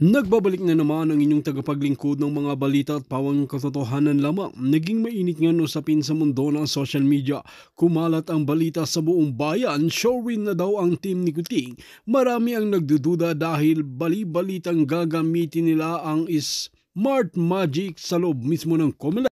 Nagbabalik na naman ang inyong tagapaglingkod ng mga balita at pawang katotohanan lamang. Naging mainit nga usapin sa mundo ng social media. Kumalat ang balita sa buong bayan, showin na daw ang team ni Kuting. Marami ang nagdududa dahil bali-balitang gagamitin nila ang Smart Magic sa loob mismo ng Comelec.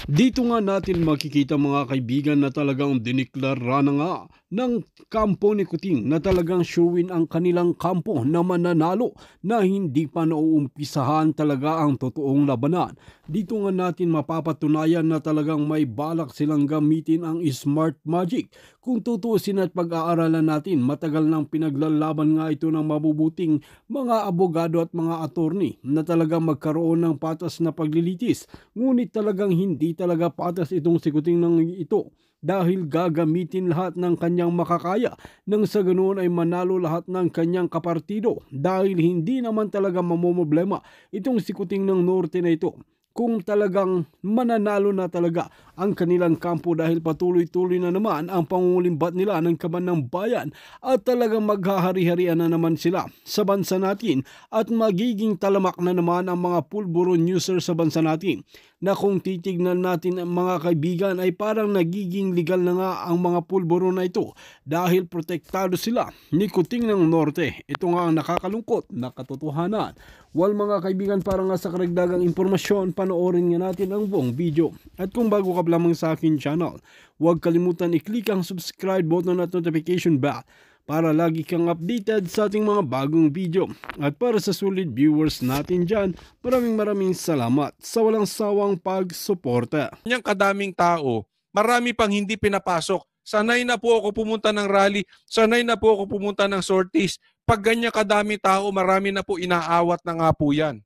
Dito nga natin makikita mga kaibigan na talagang diniklara na nga ng kampo ni Kuting na talagang showin ang kanilang kampo na mananalo na hindi pa nauumpisahan talaga ang totoong labanan. Dito nga natin mapapatunayan na talagang may balak silang gamitin ang Smart Magic. Kung tutuusin at pag-aaralan natin, matagal nang pinaglalaban nga ito ng mabubuting mga abogado at mga attorney na talagang magkaroon ng patas na paglilitis. Ngunit talagang hindi talaga patas itong si Kuting ng ito dahil gagamitin lahat ng kanyang makakaya nang sa ganoon ay manalo lahat ng kanyang kapartido dahil hindi naman talaga mamomblema itong si Kuting ng Norte na ito kung talagang mananalo na talaga ang kanilang kampo dahil patuloy-tuloy na naman ang pangungulimbat nila ng kaban ng bayan at talagang maghahari-harian na naman sila sa bansa natin at magiging talamak na naman ang mga pulburon user sa bansa natin na kung titignan natin ang mga kaibigan ay parang nagiging legal na nga ang mga pulburon na ito dahil protektado sila ni Kuting ng Norte. Ito nga ang nakakalungkot na katotohanan. Well mga kaibigan, para nga sa karagdagang impormasyon, panoorin nga natin ang buong video. At kung bago ka lamang sa akin channel, huwag kalimutan i-click ang subscribe button at notification bell para lagi kang updated sa ating mga bagong video. At para sa solid viewers natin dyan, maraming salamat sa walang sawang pagsuporta. Kanyang kadaming tao, marami pang hindi pinapasok. Sanay na po ako pumunta ng rally, sanay na po ako pumunta ng sorties. Pag ganyan kadami tao, marami na po inaawat na nga po yan.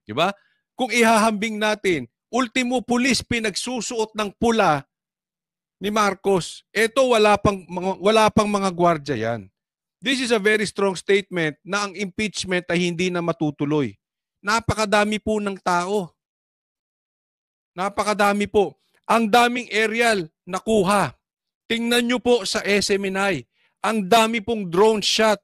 Diba? Kung ihahambing natin, ultimo pulis pinagsusuot ng pula ni Marcos. Ito wala pang mga gwardiya yan. This is a very strong statement na ang impeachment ay hindi na matutuloy. Napakadami po ng tao. Napakadami po. Ang daming aerial nakuha. Tingnan nyo po sa SMNI. Ang dami pong drone shot.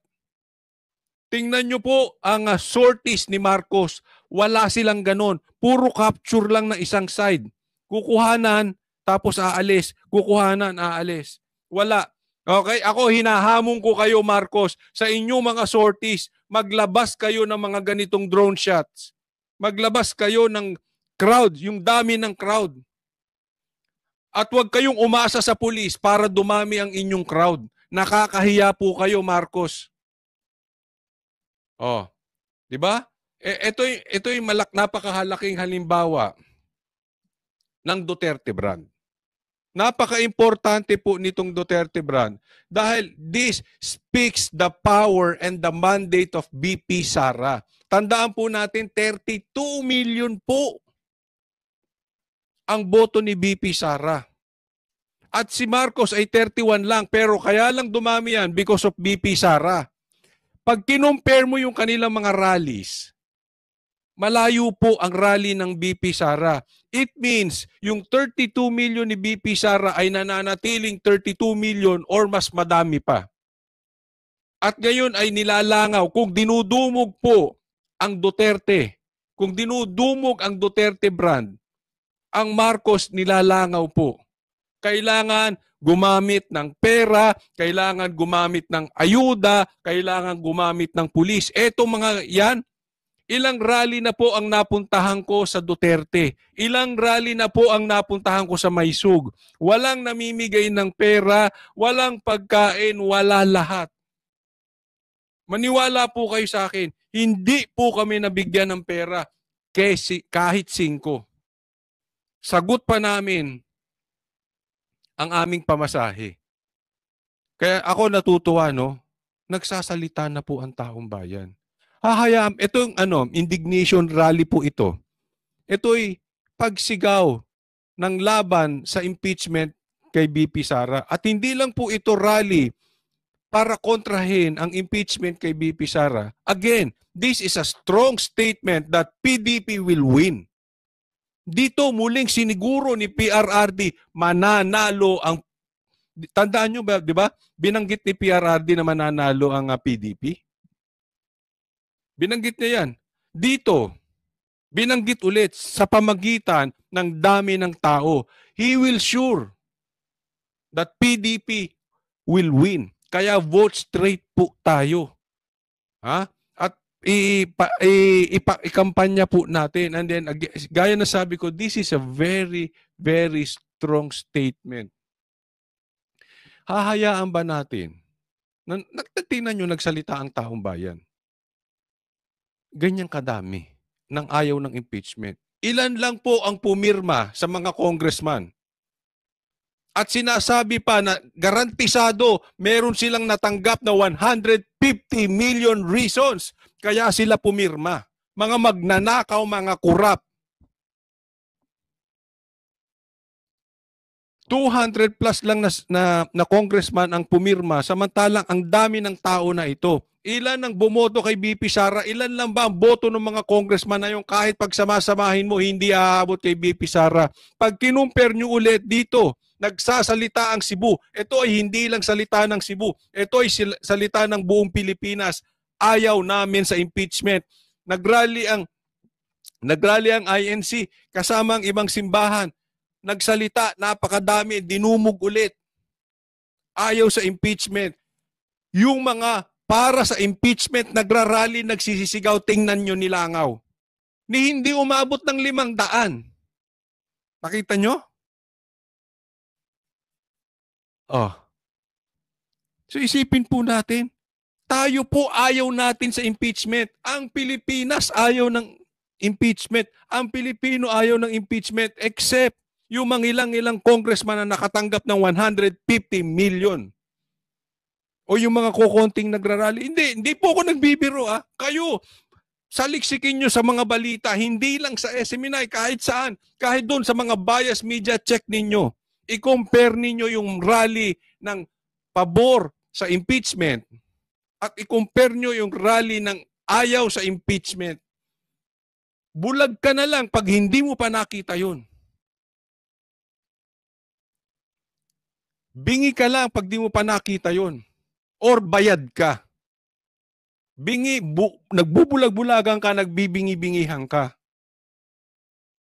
Tingnan nyo po ang sorties ni Marcos. Wala silang ganon. Puro capture lang ng isang side. Kukuhanan, tapos aalis. Kukuhanan, aalis. Wala. Okay? Ako, hinahamon ko kayo, Marcos, sa inyong mga sorties. Maglabas kayo ng mga ganitong drone shots. Maglabas kayo ng crowd, yung dami ng crowd. At huwag kayong umasa sa pulis para dumami ang inyong crowd. Nakakahiya po kayo, Marcos. Oh, 'di ba? Ito yung napakahalaking halimbawa ng Duterte brand. Napaka-importante po nitong Duterte brand dahil this speaks the power and the mandate of BP Sara. Tandaan po natin 32 million po ang boto ni BP Sara. At si Marcos ay 31 lang pero kaya lang dumami yan because of BP Sara. Pag kinumpare mo yung kanilang mga rallies, malayo po ang rally ng BP Sara. It means yung 32 million ni BP Sara ay nananatiling 32 million or mas madami pa. At ngayon ay nilalangaw kung dinudumog po ang Duterte, kung dinudumog ang Duterte brand, ang Marcos nilalangaw po. Kailangan gumamit ng pera, kailangan gumamit ng ayuda, kailangan gumamit ng pulis. Eto mga yan, ilang rally na po ang napuntahan ko sa Duterte. Ilang rally na po ang napuntahan ko sa Maysug. Walang namimigay ng pera, walang pagkain, wala lahat. Maniwala po kayo sa akin, hindi po kami nabigyan ng pera kahit 5. Sagot pa namin ang aming pamasahe. Kaya ako natutuwa, no? Nagsasalita na po ang taong bayan. Hahayaan, ito yung indignation rally po ito. Ito'y pagsigaw ng laban sa impeachment kay BP Sara. At hindi lang po ito rally para kontrahin ang impeachment kay BP Sara. Again, this is a strong statement that PDP will win. Dito muling siniguro ni PRRD mananalo ang, tandaan nyo ba, di ba? Binanggit ni PRRD na mananalo ang PDP. Binanggit niya yan. Dito, binanggit ulit sa pamagitan ng dami ng tao. He will sure that PDP will win. Kaya vote straight po tayo. Ha? At ikampanya po natin. And then, gaya na sabi ko, this is a very, very strong statement. Hahayaan ba natin? Tingnan nyo, nagsalita ang taong bayan. Ganyan kadami ng ayaw ng impeachment. Ilan lang po ang pumirma sa mga congressman. At sinasabi pa na garantisado meron silang natanggap na 150 million reasons kaya sila pumirma. Mga magnanakaw, mga kurap. 200 plus lang na congressman ang pumirma samantalang ang dami ng tao na ito. Ilan ang bumoto kay BP Sara? Ilan lang ba ang boto ng mga congressman na yung kahit pagsamasamahin mo hindi aabot kay BP Sara? Pag kinumpare nyo ulit dito, nagsasalita ang Cebu. Ito ay hindi lang salita ng Cebu. Ito ay salita ng buong Pilipinas. Ayaw namin sa impeachment. Nagrally ang INC kasama ang ibang simbahan. Nagsalita, napakadami, dinumog ulit. Ayaw sa impeachment. Yung mga para sa impeachment, nagrarally, nagsisisigaw, tingnan nyo nilangaw. Ni hindi umabot ng 500. Nakita nyo? Oh. So isipin po natin, tayo po ayaw natin sa impeachment. Ang Pilipinas ayaw ng impeachment. Ang Pilipino ayaw ng impeachment except yung mga ilang congressman na nakatanggap ng 150 million. O yung mga kukonting nagrarally. Hindi po ako nagbibiro. Kayo, saliksikin nyo sa mga balita, hindi lang sa SMNI, kahit saan. Kahit doon sa mga bias media, check ninyo. I-compare ninyo yung rally ng pabor sa impeachment at i-compare nyo yung rally ng ayaw sa impeachment. Bulag ka na lang pag hindi mo pa nakita yun. Bingi ka lang pag di mo pa nakita yun. Or bayad ka. Nagbubulag-bulagan ka, nagbibingi-bingihan ka.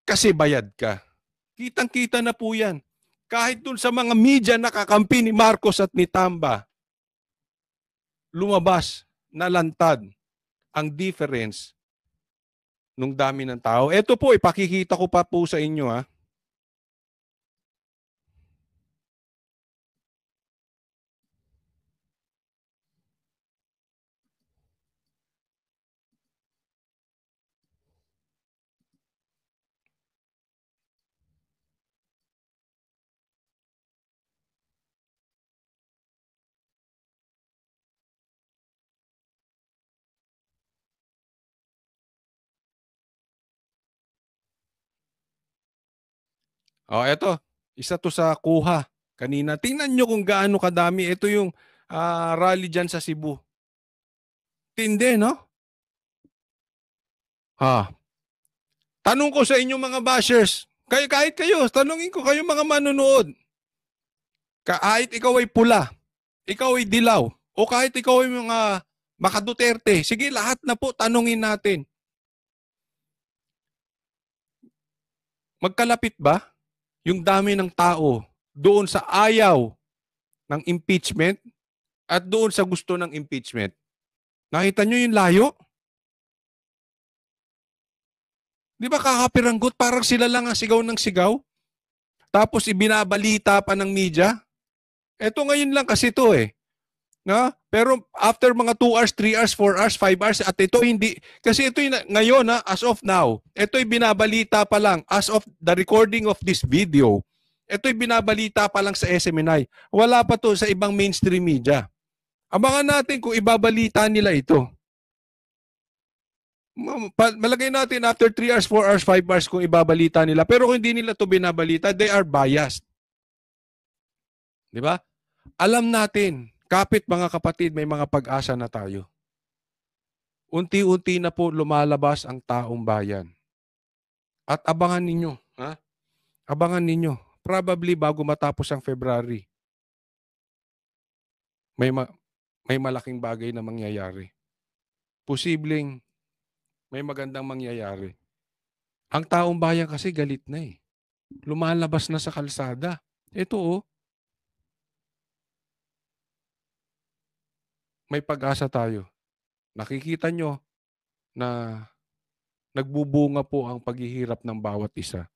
Kasi bayad ka. Kitang-kita na po yan. Kahit dun sa mga media nakakampi ni Marcos at ni Tamba, lumabas, nalantad ang difference nung dami ng tao. Ito po, ipakikita ko pa po sa inyo. Eto. Isa to sa kuha kanina. Tingnan nyo kung gaano kadami. Ito yung rally dyan sa Cebu. Tindi, no? Tanong ko sa inyo mga bashers. Kahit kayo, tanongin ko kayo mga manonood. Kahit ikaw ay pula, ikaw ay dilaw, o kahit ikaw ay mga Duterte, sige lahat na po tanongin natin. Magkalapit ba yung dami ng tao doon sa ayaw ng impeachment at doon sa gusto ng impeachment? Nakita nyo yung layo? Di ba kakapiranggot? Parang sila lang ang sigaw ng sigaw. Tapos ibinabalita pa ng media. Eto ngayon lang kasi ito No? Pero after mga 2 hours, 3 hours, 4 hours, 5 hours, at ito hindi, kasi ito ngayon as of now, ito'y binabalita pa lang as of the recording of this video. Ito'y binabalita pa lang sa SMNI. Wala pa to sa ibang mainstream media. Abangan natin kung ibabalita nila ito. Malagay natin after 3 hours, 4 hours, 5 hours kung ibabalita nila. Pero kung hindi nila to binabalita, they are biased. Di ba? Alam natin, kapit mga kapatid, may mga pag-asa na tayo. Unti-unti na po lumalabas ang taong bayan. At abangan ninyo, Abangan ninyo. Probably bago matapos ang February, may malaking bagay na mangyayari. Posibleng may magandang mangyayari. Ang taong bayan kasi galit na eh. Lumalabas na sa kalsada. Ito oh, may pag-asa tayo. Nakikita nyo na nagbubunga po ang paghihirap ng bawat isa.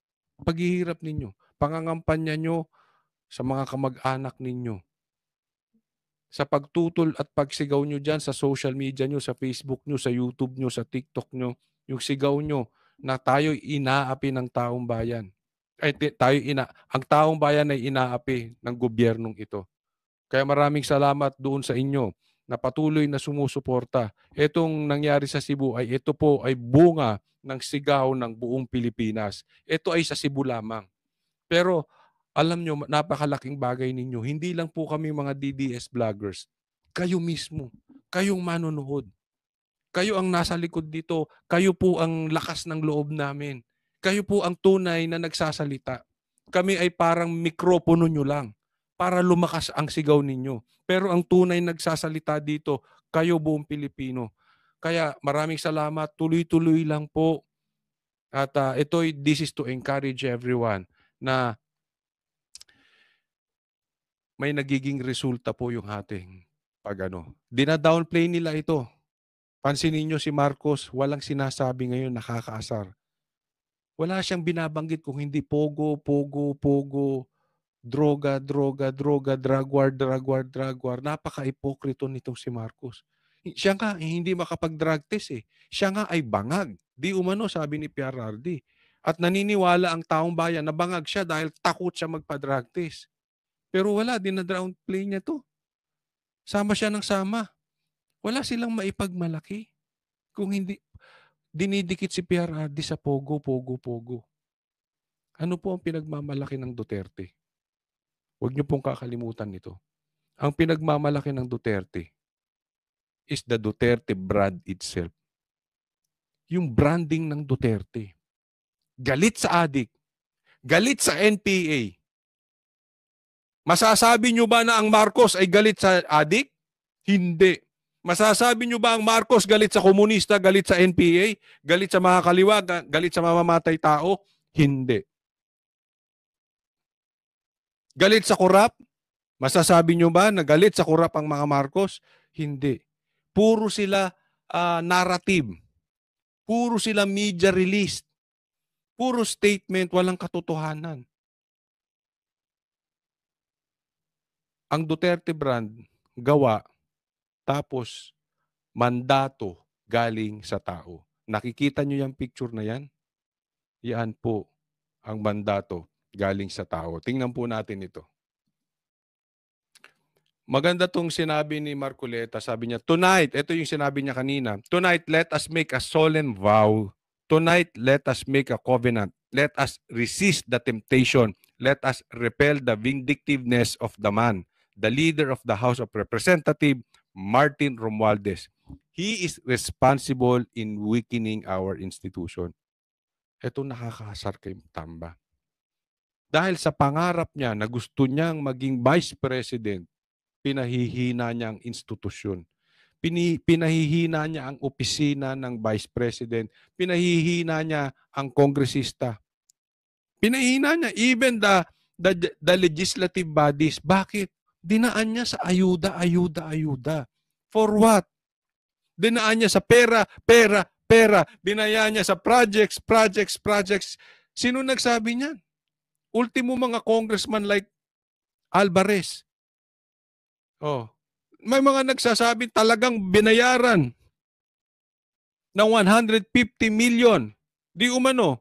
Paghihirap ninyo, pangangampanya nyo sa mga kamag-anak ninyo. Sa pagtutol at pagsigaw nyo dyan sa social media nyo, sa Facebook nyo, sa YouTube nyo, sa TikTok nyo, yung sigaw nyo na tayo'y inaapi ng taong bayan. Ang taong bayan ay inaapi ng gobyernong ito. Kaya maraming salamat doon sa inyo na patuloy na sumusuporta. Itong nangyari sa Cebu ito po ay bunga ng sigaw ng buong Pilipinas. Ito ay sa Cebu lamang. Pero alam nyo, napakalaking bagay ninyo. Hindi lang po kami mga DDS vloggers. Kayo mismo. Kayong manonood. Kayo ang nasa likod dito. Kayo po ang lakas ng loob namin. Kayo po ang tunay na nagsasalita. Kami ay parang mikropono nyo lang para lumakas ang sigaw ninyo. Pero ang tunay nagsasalita dito, kayo buong Pilipino. Kaya maraming salamat. Tuloy-tuloy lang po. At this is to encourage everyone na may nagiging resulta po yung ating Dina-downplay nila ito. Pansinin nyo si Marcos, walang sinasabi ngayon nakakaasar. Wala siyang binabanggit kung hindi pogo, droga, drug war. Napaka-ipokrito nitong si Marcos. Siya nga hindi makapag-drug test eh. Siya nga ay bangag. Di umano, sabi ni PRRD. At naniniwala ang taong bayan na bangag siya dahil takot siya magpa-drug test. Pero wala, dina-downplay niya to. Sama siya ng sama. Wala silang maipagmalaki. Kung hindi, dinidikit si PRRD sa pogo. Ano po ang pinagmamalaki ng Duterte? Huwag niyo pong kakalimutan nito. Ang pinagmamalaki ng Duterte is the Duterte brand itself. Yung branding ng Duterte. Galit sa adik. Galit sa NPA. Masasabi nyo ba na ang Marcos ay galit sa adik? Hindi. Masasabi nyo ba ang Marcos galit sa komunista, galit sa NPA, galit sa mga kaliwa, galit sa mamamatay tao? Hindi. Galit sa korap? Masasabi nyo ba na galit sa korap ang mga Marcos? Hindi. Puro sila narrative. Puro sila media release. Puro statement, walang katotohanan. Ang Duterte brand, gawa, tapos mandato galing sa tao. Nakikita nyo yung picture na yan? Yan po ang mandato galing sa tao. Tingnan po natin ito. Maganda tong sinabi ni Marcoleta. Sabi niya, tonight, ito yung sinabi niya kanina, tonight, let us make a solemn vow. Tonight, let us make a covenant. Let us resist the temptation. Let us repel the vindictiveness of the man, the leader of the House of Representatives, Martin Romualdez. He is responsible in weakening our institution. Ito nakakaasar kay Tamba. Dahil sa pangarap niya na gusto niyang maging vice president, pinahihina niya ang institusyon. Pinahihina niya ang opisina ng vice president. Pinahihina niya ang kongresista. Pinahihina niya even the legislative bodies. Bakit? Dinaan niya sa ayuda. For what? Dinaan niya sa pera. Binayaan niya sa projects. Sino nagsabi niyan? Ultimo mga congressman like Alvarez. May mga nagsasabi talagang binayaran ng 150 million. Di umano,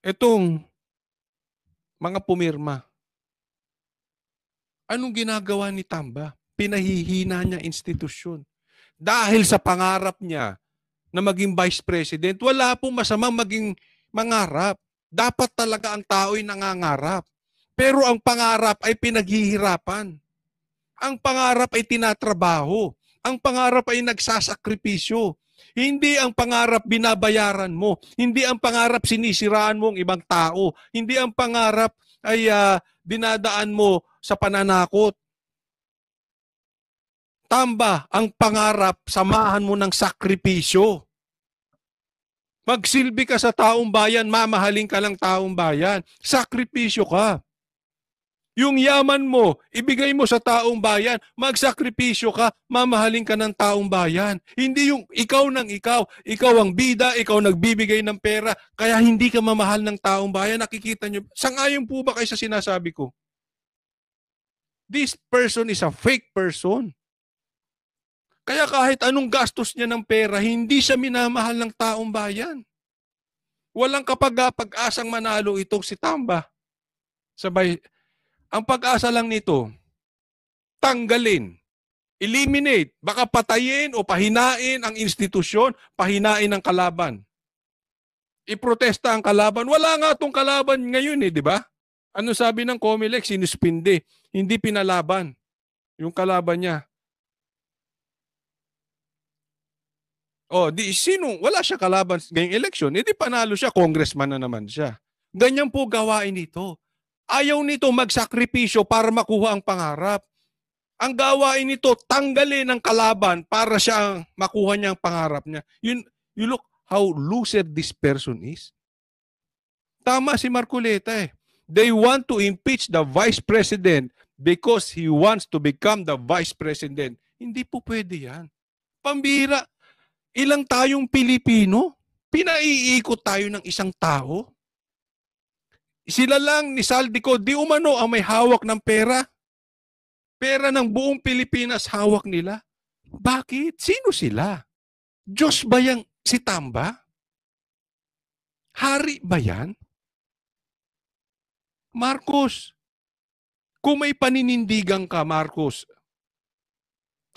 itong mga pumirma. Anong ginagawa ni Tamba? Pinahihina niya institusyon. Dahil sa pangarap niya na maging vice president, wala pong masamang maging mangarap. Dapat talaga ang tao'y nangangarap. Pero ang pangarap ay pinaghihirapan. Ang pangarap ay tinatrabaho. Ang pangarap ay nagsasakripisyo. Hindi ang pangarap binabayaran mo. Hindi ang pangarap sinisiraan mo ang ibang tao. Hindi ang pangarap ay dinadaan mo sa pananakot. Tamba, ang pangarap, samahan mo ng sakripisyo. Magsilbi ka sa taong bayan, mamahalin ka ng taong bayan. Sakripisyo ka. Yung yaman mo, ibigay mo sa taong bayan, magsakripisyo ka, mamahalin ka ng taong bayan. Hindi yung ikaw ikaw ang bida, ikaw nagbibigay ng pera, kaya hindi ka mamahal ng taong bayan. Nakikita nyo, sangayon po ba kayo sa sinasabi ko? This person is a fake person. Kaya kahit anong gastos niya ng pera, hindi siya minamahal ng taong bayan. Walang kapag-asang manalo itong si Tamba. Sabay, ang pag-asa lang nito, tanggalin, eliminate, baka patayin o pahinain ang institusyon, pahinain ang kalaban. Iprotesta ang kalaban. Wala nga itong kalaban ngayon di ba? Ano sabi ng COMELEC? Sinuspinde. Hindi pinalaban yung kalaban niya. Wala siya kalaban ngayong eleksyon, hindi panalo siya, congressman na naman siya. Ganyan po gawain nito. Ayaw nito magsakripisyo para makuha ang pangarap. Ang gawain nito, tanggalin ang kalaban para siya makuha niya ang pangarap niya. You look how lucid this person is. Tama si Marcoleta They want to impeach the vice president because he wants to become the vice president. Hindi po pwede yan. Pambira. Ilang tayong Pilipino? Pinaiikot tayo ng isang tao? Sila lang ni Saldico, di umano ang may hawak ng pera. Pera ng buong Pilipinas hawak nila. Bakit? Sino sila? Diyos ba yang si Tamba? Hari ba yan? Marcos, kung may paninindigan ka, Marcos,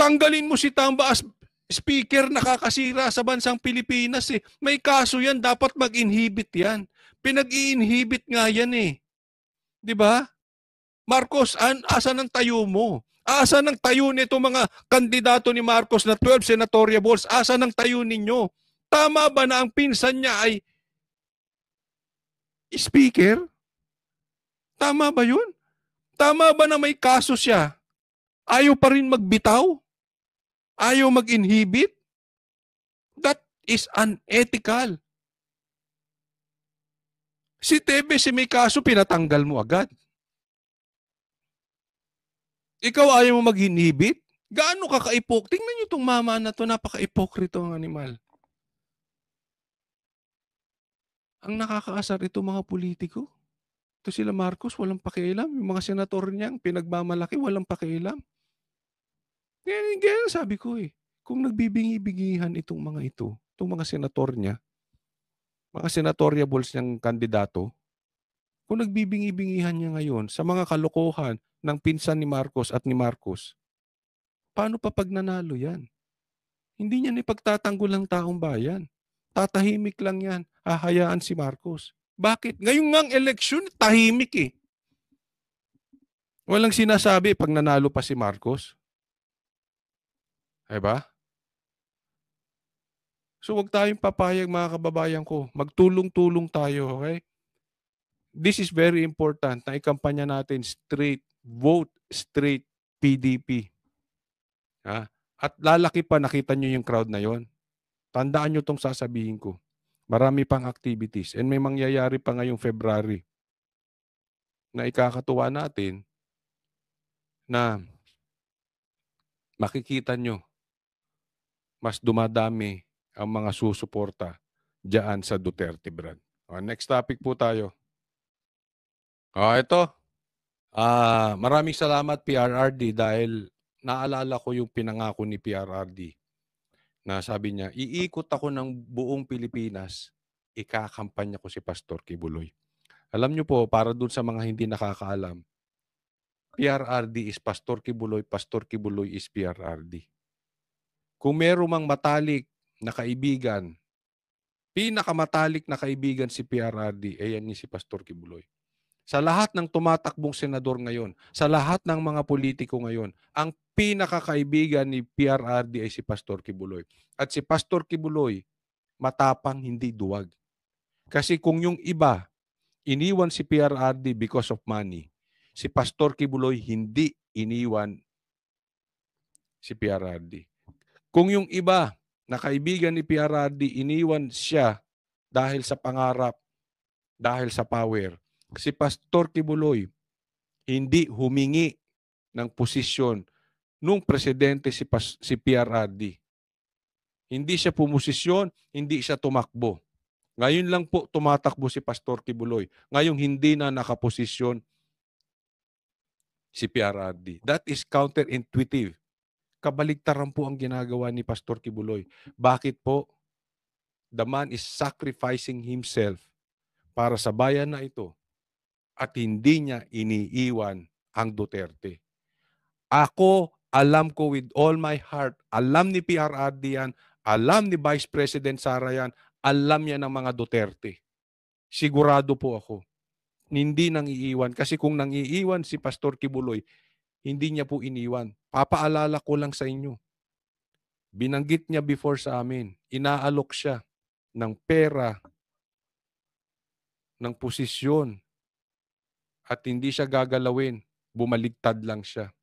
tanggalin mo si Tamba as speaker, nakakasira sa bansang Pilipinas May kaso yan, dapat mag-inhibit yan. Pinag-i-inhibit nga yan Di ba? Marcos, asan ang tayo mo? Asan ang tayo nito mga kandidato ni Marcos na 12 senatorial balls? Asan ang tayo ninyo? Tama ba na ang pinsan niya ay speaker? Tama ba yun? Tama ba na may kaso siya? Ayaw pa rin magbitaw? Ayaw mag-inhibit? That is unethical. Si Tebe, si may kaso, pinatanggal mo agad. Ikaw ayaw mo mag-inhibit? Gaano ka ka-ipok? Tingnan niyo itong mama na to, napaka-ipokrito ang animal. Ang nakakaasar ito mga politiko. Ito sila Marcos, walang pakialam. Yung mga senator niyang pinagmamalaki, walang pakialam. Kaya sabi ko kung nagbibingi-bingihan itong mga ito, itong mga senator niya, mga senatoriables niyang kandidato, kung nagbibingi-bingihan niya ngayon sa mga kalokohan ng pinsan ni Marcos at ni Marcos, paano pa pag nanalo yan? Hindi niya ipagtatanggol ng taong bayan. Tatahimik lang yan. Hahayaan si Marcos. Bakit? Ngayon ngang eleksyon, tahimik Walang sinasabi pag nanalo pa si Marcos. Diba? So wag tayong papayag mga kababayan ko. Magtulong-tulong tayo, okay? This is very important na ikampanya natin straight, vote straight PDP. At lalaki pa, nakita nyo yung crowd na yon. Tandaan nyo itong sasabihin ko. Marami pang activities and may mangyayari pa ngayong February na ikakatuwa natin na makikita nyo mas dumadami ang mga susuporta diyan sa Duterte brand. Next topic po tayo. Ito. Maraming salamat PRRD dahil naalala ko yung pinangako ni PRRD na sabi niya, iikot ako ng buong Pilipinas, ikakampanya ko si Pastor Kibuloy. Alam niyo po, para dun sa mga hindi nakakaalam, PRRD is Pastor Kibuloy is PRRD. Kung meron mang matalik na kaibigan, pinakamatalik na kaibigan si PRRD, yan si Pastor Kibuloy. Sa lahat ng tumatakbong senador ngayon, sa lahat ng mga politiko ngayon, ang pinakakaibigan ni PRRD ay si Pastor Kibuloy. At si Pastor Kibuloy, matapang, hindi duwag. Kasi kung yung iba, iniwan si PRRD because of money, si Pastor Kibuloy hindi iniwan si PRRD. Kung yung iba na kaibigan ni PRRD, iniwan siya dahil sa pangarap, dahil sa power. Si Pastor Kibuloy hindi humingi ng posisyon nung presidente si PRRD. Hindi siya pumosisyon, hindi siya tumakbo. Ngayon lang po tumatakbo si Pastor Kibuloy. Ngayong hindi na nakaposisyon si PRRD. That is counterintuitive. Kabaligtaran po ang ginagawa ni Pastor Kibuloy. Bakit po? The man is sacrificing himself para sa bayan na ito at hindi niya iniiwan ang Duterte. Ako, alam ko with all my heart, alam ni PRRD yan, alam ni Vice President Sara yan, alam niya ng mga Duterte. Sigurado po ako. Hindi nang iiwan. Kasi kung nang iiwan si Pastor Kibuloy, hindi niya po iniwan. Papaalala ko lang sa inyo. Binanggit niya before sa amin, inaalok siya ng pera, ng posisyon, at hindi siya gagalawin. Bumaligtad lang siya.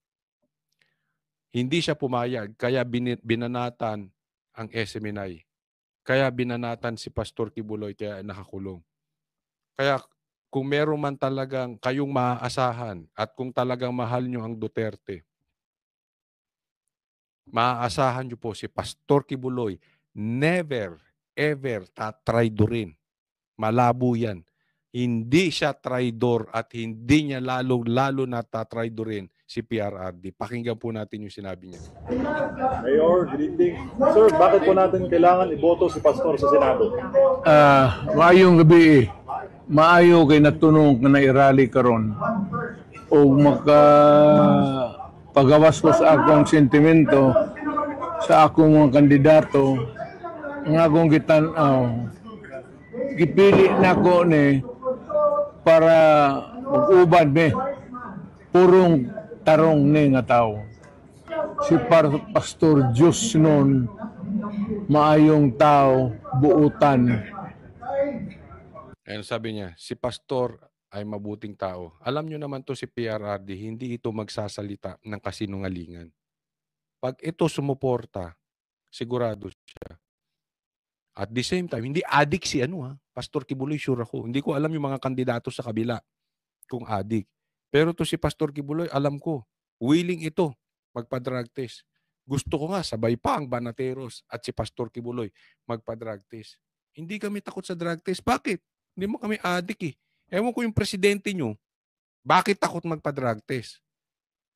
Hindi siya pumayag, kaya binanatan ang SMNI. Kaya binanatan si Pastor Kibuloy, kaya nakakulong. Kaya kung meron man talagang kayong maaasahan at kung talagang mahal nyo ang Duterte, maaasahan nyo po si Pastor Kibuloy, never, ever tatraidorin. Malabo yan. Hindi siya traidor at hindi niya lalo na tatraidorin si PRRD. Pakinggan po natin yung sinabi niya. Mayor, good evening. Sir, bakit po natin kailangan iboto si Pastor sa Senado? Maayong gabi. Maayo kay natunong nga nairali karon o maka pagawas ko sa akong sentimento sa akong mga kandidato nga akong gitan-aw. Gipili na ko ni para mag-ubad ni purong tarong ni nga tao. Si Pastor Diyos noon maayong tao buutan. Ayun sabi niya, si Pastor ay mabuting tao. Alam nyo naman to si PRRD, hindi ito magsasalita ng kasinungalingan. Pag ito sumuporta, sigurado siya. At the same time, hindi addict si Pastor Kibuloy, sure ako. Hindi ko alam yung mga kandidato sa kabila kung addict. Pero to si Pastor Kibuloy, alam ko, willing ito magpa-drug test. Gusto ko nga, sabay pa ang Banateros at si Pastor Kibuloy magpa-drug test. Hindi kami takot sa drug test. Bakit? Hindi mo kami addict eh. Ewan ko yung presidente nyo, bakit takot magpa-drug test?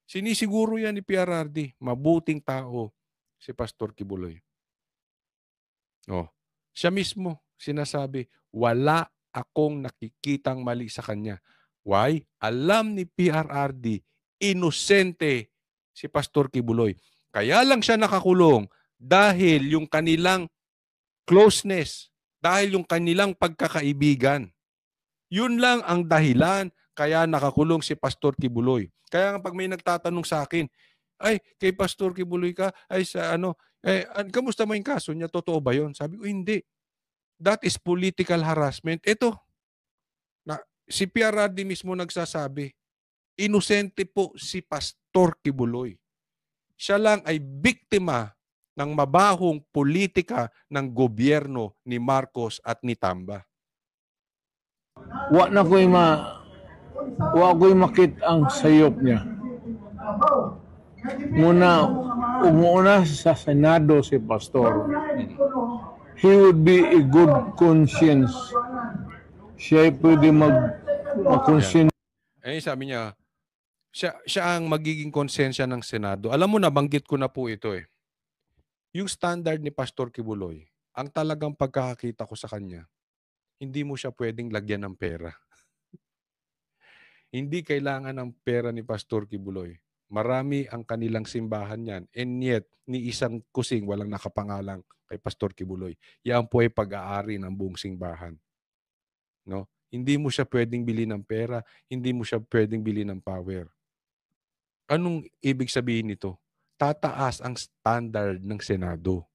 Sinisiguro yan ni PRRD, mabuting tao si Pastor Kibuloy. Oh, siya mismo sinasabi, wala akong nakikitang mali sa kanya. Why? Alam ni PRRD, inosente si Pastor Kibuloy. Kaya lang siya nakakulong dahil yung kanilang closeness, dahil yung kanilang pagkakaibigan. Yun lang ang dahilan kaya nakakulong si Pastor Kibuloy. Kaya pag may nagtatanong sa akin, ay, kay Pastor Kibuloy ka, ay sa kamusta mo yung kaso niya? Totoo ba yun? Sabi ko, hindi. That is political harassment. Ito, si PRRD mismo nagsasabi, inosente po si Pastor Kibuloy. Siya lang ay biktima ng mabahong politika ng gobyerno ni Marcos at ni Tamba. Wa ko'y makit ang sayop niya. Umuna sa Senado si Pastor. He would be a good conscience. Siya ay pwede mag-conscience. Sabi niya, siya ang magiging konsensya ng Senado. Alam mo, nabanggit ko na po ito eh. Yung standard ni Pastor Kibuloy, ang talagang pagkakakita ko sa kanya, hindi mo siya pwedeng lagyan ng pera. Hindi kailangan ng pera ni Pastor Kibuloy. Marami ang kanilang simbahan yan. And yet, ni isang kusing walang nakapangalang kay Pastor Kibuloy. Yan po ay pag-aari ng buong simbahan. No? Hindi mo siya pwedeng bili ng pera. Hindi mo siya pwedeng bili ng power. Anong ibig sabihin nito? Tataas ang standard ng Senado.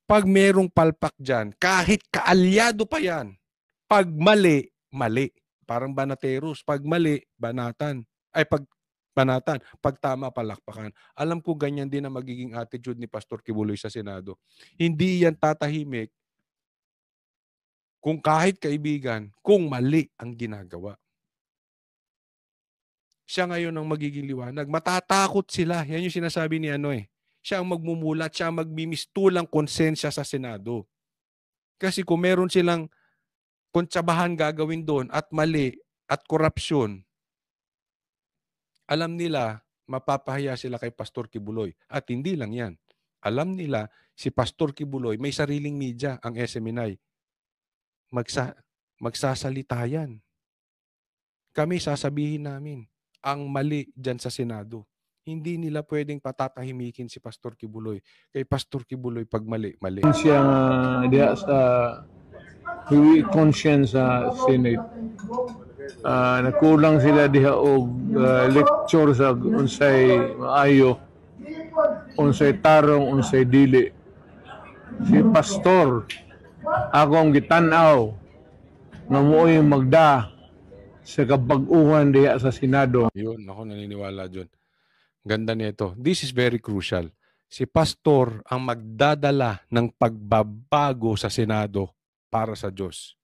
Pag merong palpak dyan, kahit kaalyado pa yan, pag mali, mali. Parang Banateros. Pag mali, banatan. Pag banatan. Pag tama, palakpakan. Alam ko ganyan din ang magiging attitude ni Pastor Kibuloy sa Senado. Hindi yan tatahimik Kung kahit kaibigan, kung mali ang ginagawa. Siya ngayon ang magiging liwanag. Matatakot sila. Yan yung sinasabi ni Siya ang magmumulat, siya ang magmimistulang konsensya sa Senado. Kasi kung meron silang kontsabahan gagawin doon at mali at korupsyon, alam nila mapapahiya sila kay Pastor Kibuloy. At hindi lang yan. Alam nila si Pastor Kibuloy may sariling media, ang SMNI. Magsasalita yan. Kami sasabihin namin ang mali dyan sa Senado. Hindi nila pwedeng patatahimikin si Pastor Kibuloy. Kay Pastor Kibuloy pag mali, mali. Siya nga diha sa Huwi Conscience sa Senate. Nakulang sila diha og lecture sa unsay maayo, unsay tarong, unsay dili. Si Pastor, akong gitan-aw nga mo'y magda sa kabag-uhan diha sa Senado. Yun, ako naniniwala dyan. Ganda nito. This is very crucial. Si Pastor ang magdadala ng pagbabago sa Senado para sa Diyos.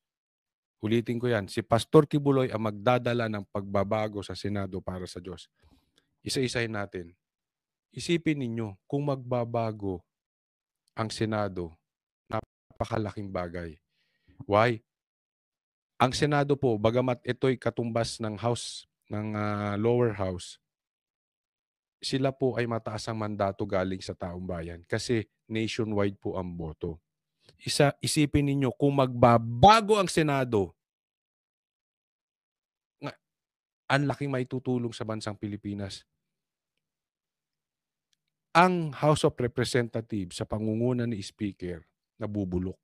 Ulitin ko yan. Si Pastor Kibuloy ang magdadala ng pagbabago sa Senado para sa Diyos. Isa-isahin natin. Isipin ninyo kung magbabago ang Senado, napakalaking bagay. Why? Ang Senado po, bagamat ito'y katumbas ng House, ng lower house, sila po ay mataas ang mandato galing sa taong bayan kasi nationwide po ang boto. Isipin ninyo kung magbabago ang Senado, ang laking maitutulong sa bansang Pilipinas. Ang House of Representatives sa pangunguna ni Speaker, nabubulok.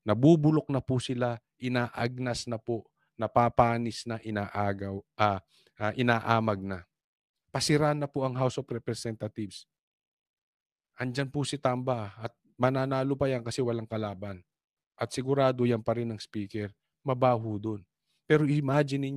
Nabubulok na po sila, inaagnas na po, napapanis na, inaamag na. Pasira na po ang House of Representatives. Andyan po si Tamba at mananalo pa yan kasi walang kalaban. At sigurado yan pa rin ang Speaker. Mabaho dun. Pero imagine